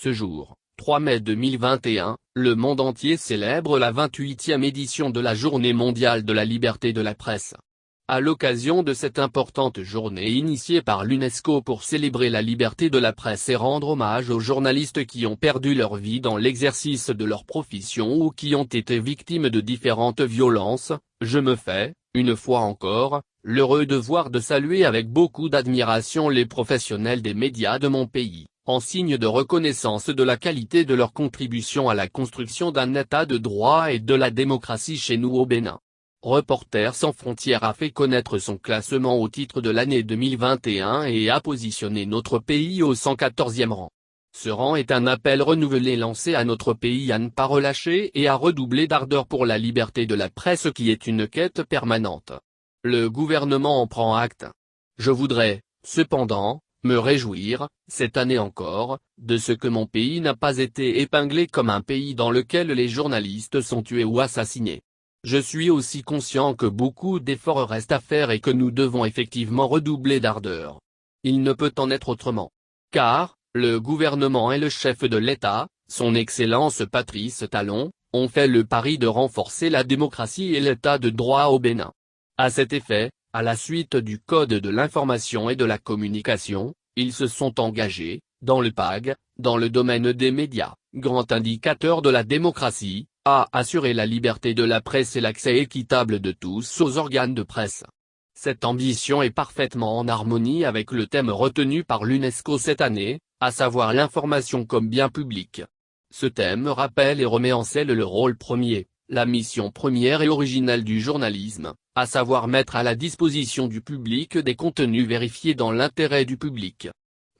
Ce jour, 3 mai 2021, le monde entier célèbre la 28e édition de la Journée mondiale de la liberté de la presse. À l'occasion de cette importante journée initiée par l'UNESCO pour célébrer la liberté de la presse et rendre hommage aux journalistes qui ont perdu leur vie dans l'exercice de leur profession ou qui ont été victimes de différentes violences, je me fais, une fois encore, l'heureux devoir de saluer avec beaucoup d'admiration les professionnels des médias de mon pays, en signe de reconnaissance de la qualité de leur contribution à la construction d'un état de droit et de la démocratie chez nous au Bénin. Reporters sans frontières a fait connaître son classement au titre de l'année 2021 et a positionné notre pays au 114e rang. Ce rang est un appel renouvelé lancé à notre pays à ne pas relâcher et à redoubler d'ardeur pour la liberté de la presse qui est une quête permanente. Le gouvernement en prend acte. Je voudrais, cependant, me réjouir, cette année encore, de ce que mon pays n'a pas été épinglé comme un pays dans lequel les journalistes sont tués ou assassinés. Je suis aussi conscient que beaucoup d'efforts restent à faire et que nous devons effectivement redoubler d'ardeur. Il ne peut en être autrement. Car, le gouvernement et le chef de l'État, son Excellence Patrice Talon, ont fait le pari de renforcer la démocratie et l'état de droit au Bénin. À cet effet, à la suite du Code de l'information et de la communication, ils se sont engagés, dans le PAG, dans le domaine des médias, grand indicateur de la démocratie, à assurer la liberté de la presse et l'accès équitable de tous aux organes de presse. Cette ambition est parfaitement en harmonie avec le thème retenu par l'UNESCO cette année, à savoir l'information comme bien public. Ce thème rappelle et remet en scène le rôle premier, la mission première et originelle du journalisme, à savoir mettre à la disposition du public des contenus vérifiés dans l'intérêt du public.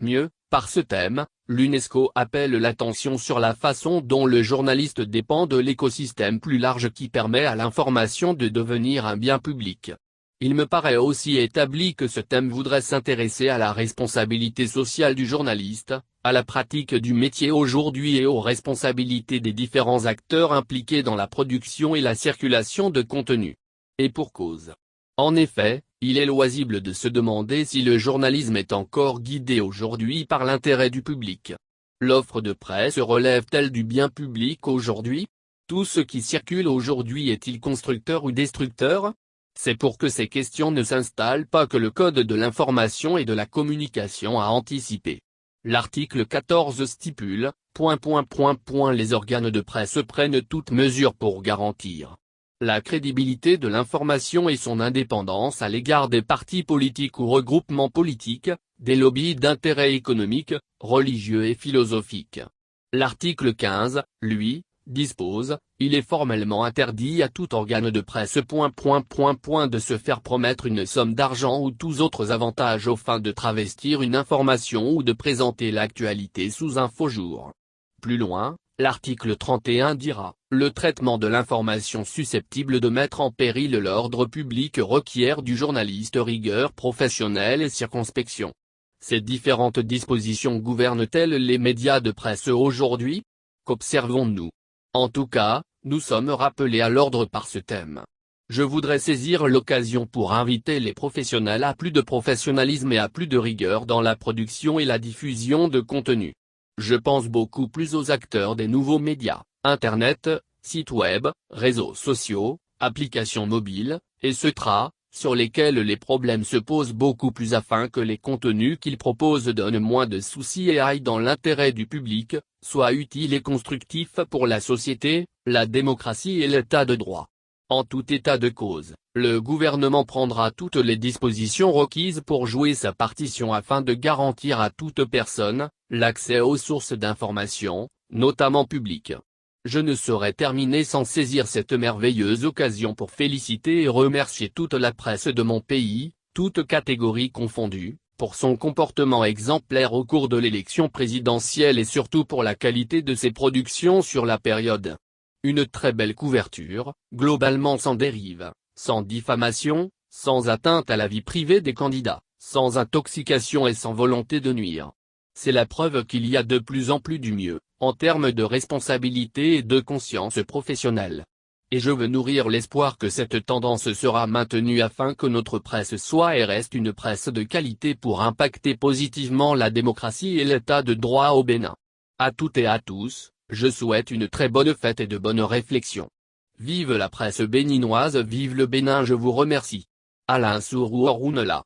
Mieux, par ce thème, l'UNESCO appelle l'attention sur la façon dont le journaliste dépend de l'écosystème plus large qui permet à l'information de devenir un bien public. Il me paraît aussi établi que ce thème voudrait s'intéresser à la responsabilité sociale du journaliste, à la pratique du métier aujourd'hui et aux responsabilités des différents acteurs impliqués dans la production et la circulation de contenu. Et pour cause. En effet, il est loisible de se demander si le journalisme est encore guidé aujourd'hui par l'intérêt du public. L'offre de presse relève-t-elle du bien public aujourd'hui? Tout ce qui circule aujourd'hui est-il constructeur ou destructeur? C'est pour que ces questions ne s'installent pas que le Code de l'information et de la communication a anticipé. L'article 14 stipule, les organes de presse prennent toutes mesures pour garantir la crédibilité de l'information et son indépendance à l'égard des partis politiques ou regroupements politiques, des lobbies d'intérêts économiques, religieux et philosophiques. L'article 15, lui, dispose, il est formellement interdit à tout organe de presse de se faire promettre une somme d'argent ou tous autres avantages aux fins de travestir une information ou de présenter l'actualité sous un faux jour. Plus loin, l'article 31 dira, le traitement de l'information susceptible de mettre en péril l'ordre public requiert du journaliste rigueur professionnelle et circonspection. Ces différentes dispositions gouvernent-elles les médias de presse aujourd'hui? Qu'observons-nous? En tout cas, nous sommes rappelés à l'ordre par ce thème. Je voudrais saisir l'occasion pour inviter les professionnels à plus de professionnalisme et à plus de rigueur dans la production et la diffusion de contenu. Je pense beaucoup plus aux acteurs des nouveaux médias, Internet, sites web, réseaux sociaux, applications mobiles, etc., sur lesquels les problèmes se posent beaucoup plus afin que les contenus qu'ils proposent donnent moins de soucis et aillent dans l'intérêt du public, soient utiles et constructifs pour la société, la démocratie et l'état de droit. En tout état de cause, le gouvernement prendra toutes les dispositions requises pour jouer sa partition afin de garantir à toute personne, l'accès aux sources d'information, notamment publiques. Je ne saurais terminer sans saisir cette merveilleuse occasion pour féliciter et remercier toute la presse de mon pays, toutes catégories confondues, pour son comportement exemplaire au cours de l'élection présidentielle et surtout pour la qualité de ses productions sur la période. Une très belle couverture, globalement sans dérive, sans diffamation, sans atteinte à la vie privée des candidats, sans intoxication et sans volonté de nuire. C'est la preuve qu'il y a de plus en plus du mieux, en termes de responsabilité et de conscience professionnelle. Et je veux nourrir l'espoir que cette tendance sera maintenue afin que notre presse soit et reste une presse de qualité pour impacter positivement la démocratie et l'état de droit au Bénin. À toutes et à tous, je souhaite une très bonne fête et de bonnes réflexions. Vive la presse béninoise, vive le Bénin, je vous remercie. Alain Sourounela.